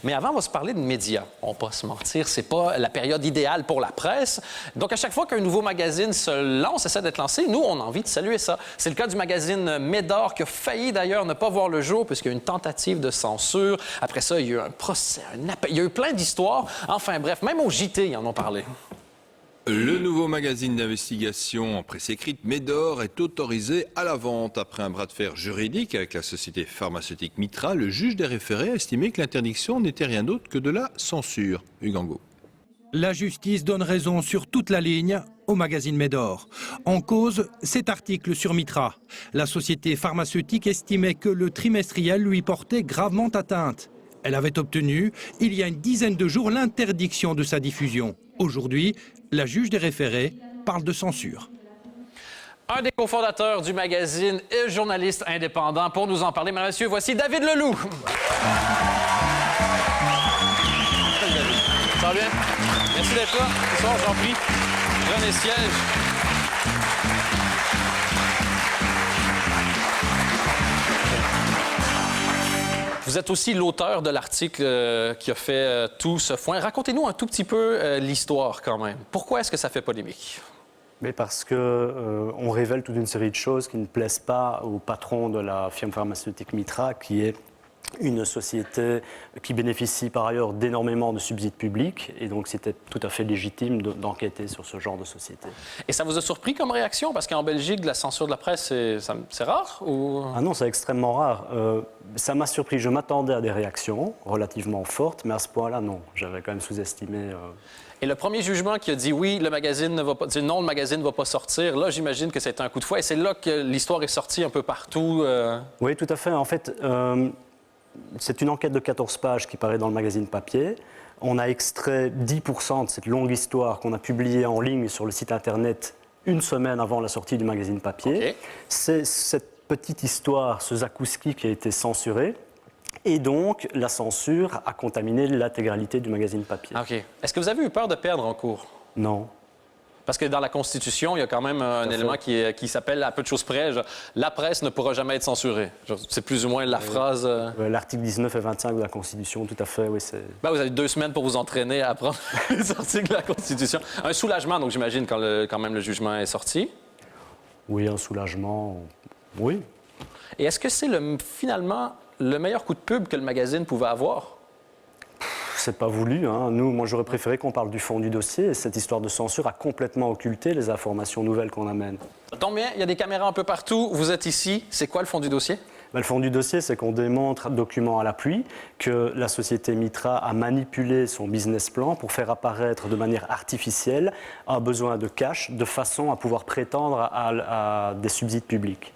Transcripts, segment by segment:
Mais avant, on va se parler de médias. On va pas se mentir, c'est pas la période idéale pour la presse. Donc, à chaque fois qu'un nouveau magazine se lance, essaie d'être lancé, nous, on a envie de saluer ça. C'est le cas du magazine Médor, qui a failli d'ailleurs ne pas voir le jour, puisqu'il y a eu une tentative de censure. Après ça, il y a eu un procès, il y a eu plein d'histoires. Enfin bref, même au JT, ils en ont parlé. Le nouveau magazine d'investigation en presse écrite Médor est autorisé à la vente. Après un bras de fer juridique avec la société pharmaceutique Mitra, le juge des référés a estimé que l'interdiction n'était rien d'autre que de la censure. Hugues Angot. La justice donne raison sur toute la ligne au magazine Médor. En cause, cet article sur Mitra. La société pharmaceutique estimait que le trimestriel lui portait gravement atteinte. Elle avait obtenu, il y a une dizaine de jours, l'interdiction de sa diffusion. Aujourd'hui, la juge des référés parle de censure. Un des cofondateurs du magazine et journaliste indépendant. Pour nous en parler, mesdames et messieurs, voici David Leloup. Ça va bien? Merci d'être là. Ce soir, j'en prie. Prenez siège. Vous êtes aussi l'auteur de l'article qui a fait tout ce foin. Racontez-nous un tout petit peu l'histoire quand même. Pourquoi est-ce que ça fait polémique? Mais parce qu'on révèle toute une série de choses qui ne plaisent pas au patron de la firme pharmaceutique Mitra, qui est une société qui bénéficie par ailleurs d'énormément de subsides publics. Et donc, c'était tout à fait légitime d'enquêter sur ce genre de société. Et ça vous a surpris comme réaction? Parce qu'en Belgique, la censure de la presse, c'est rare? Ou... Ah non, c'est extrêmement rare. Ça m'a surpris. Je m'attendais à des réactions relativement fortes, mais à ce point-là, non. J'avais quand même sous-estimé... Et le premier jugement qui a dit oui, le magazine ne va pas, dit non, le magazine ne va pas sortir, là, j'imagine que c'était un coup de fouet. Et c'est là que l'histoire est sortie un peu partout. Oui, tout à fait. En fait, c'est une enquête de 14 pages qui paraît dans le magazine papier. On a extrait 10% de cette longue histoire qu'on a publiée en ligne sur le site Internet une semaine avant la sortie du magazine papier. Okay. C'est cette petite histoire, ce zakouski, qui a été censuré. Et donc, la censure a contaminé l'intégralité du magazine papier. OK. Est-ce que vous avez eu peur de perdre en cours? Non. Parce que dans la Constitution, il y a quand même un élément qui s'appelle, à peu de choses près, genre, la presse ne pourra jamais être censurée. C'est plus ou moins la phrase... L'article 19 et 25 de la Constitution, tout à fait, oui. Ben, vous avez 2 semaines pour vous entraîner à apprendre les articles de la Constitution. Un soulagement, donc j'imagine, quand même le jugement est sorti. Oui, un soulagement, oui. Et est-ce que c'est finalement le meilleur coup de pub que le magazine pouvait avoir? C'est pas voulu. Hein. Moi, j'aurais préféré qu'on parle du fond du dossier. Et cette histoire de censure a complètement occulté les informations nouvelles qu'on amène. Ça tombe bien, il y a des caméras un peu partout. Vous êtes ici. C'est quoi le fond du dossier? Le fond du dossier, c'est qu'on démontre, document à l'appui, que la société Mitra a manipulé son business plan pour faire apparaître de manière artificielle un besoin de cash, de façon à pouvoir prétendre à des subsides publics.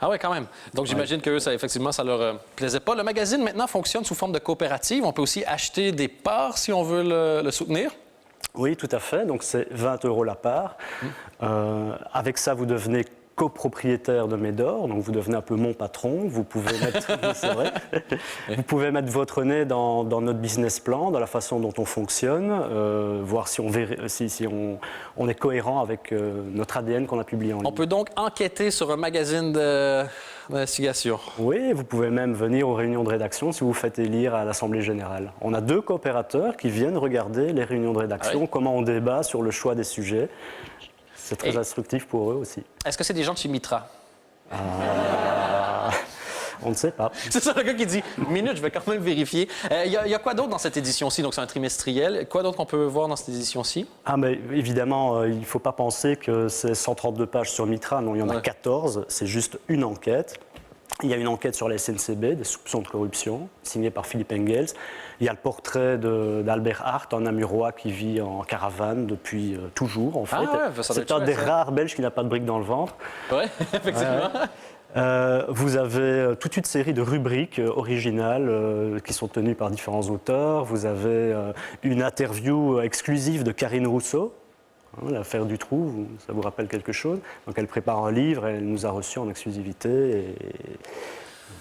Ah oui, quand même. Donc, j'imagine que ça, effectivement, ça leur plaisait pas. Le magazine, maintenant, fonctionne sous forme de coopérative. On peut aussi acheter des parts si on veut le soutenir. Oui, tout à fait. Donc, c'est 20 € la part. Avec ça, vous devenez copropriétaire de Médor, donc vous devenez un peu mon patron. Vous pouvez mettre, c'est vrai, vous pouvez mettre votre nez dans notre business plan, dans la façon dont on fonctionne, voir si on est cohérent avec notre ADN qu'on a publié en ligne. On peut donc enquêter sur un magazine d'investigation. Oui, vous pouvez même venir aux réunions de rédaction si vous faites élire à l'Assemblée générale. On a 2 coopérateurs qui viennent regarder les réunions de rédaction, comment on débat sur le choix des sujets. C'est très instructif pour eux aussi. Est-ce que c'est des gens de chez Mitra? On ne sait pas. C'est ça, le gars qui dit « Minute, je vais quand même vérifier ». Il y a quoi d'autre dans cette édition-ci? Donc, c'est un trimestriel. Quoi d'autre qu'on peut voir dans cette édition-ci? Ah, mais évidemment, il ne faut pas penser que c'est 132 pages sur Mitra. Non, il y en a 14. C'est juste une enquête. Il y a une enquête sur la SNCB, des soupçons de corruption, signée par Philippe Engels. Il y a le portrait d'Albert Hart, un Namurois qui vit en caravane depuis toujours, en fait. C'est un des rares Belges qui n'a pas de briques dans le ventre. Oui, effectivement. Vous avez toute une série de rubriques originales qui sont tenues par différents auteurs. Vous avez une interview exclusive de Karine Rousseau. L'affaire du trou, ça vous rappelle quelque chose? Donc elle prépare un livre, elle nous a reçus en exclusivité.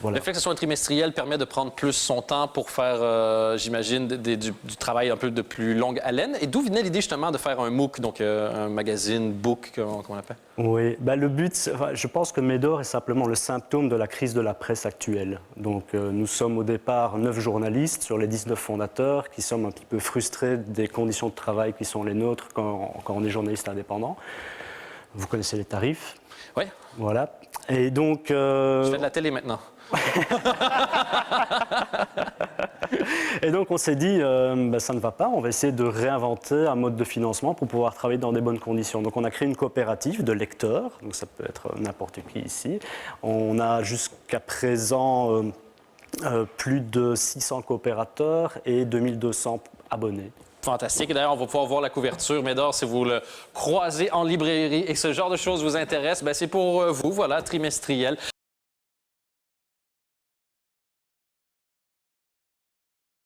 Voilà. Le fait que ce soit un trimestriel permet de prendre plus son temps pour faire, j'imagine, du travail un peu de plus longue haleine. Et d'où venait l'idée justement de faire un MOOC, donc un magazine book, comme on l'appelle? Oui, le but, je pense que Médor est simplement le symptôme de la crise de la presse actuelle. Donc nous sommes au départ 9 journalistes sur les 19 fondateurs qui sommes un petit peu frustrés des conditions de travail qui sont les nôtres quand on est journaliste indépendant. Vous connaissez les tarifs. Oui. Voilà. Et donc... Je fais de la télé maintenant. Et donc on s'est dit, ça ne va pas, on va essayer de réinventer un mode de financement pour pouvoir travailler dans des bonnes conditions. Donc on a créé une coopérative de lecteurs, donc ça peut être n'importe qui ici. On a jusqu'à présent plus de 600 coopérateurs et 2200 abonnés. Fantastique. Et d'ailleurs, on va pouvoir voir la couverture. Médor, si vous le croisez en librairie et que ce genre de choses vous intéresse, c'est pour vous, voilà, trimestriel.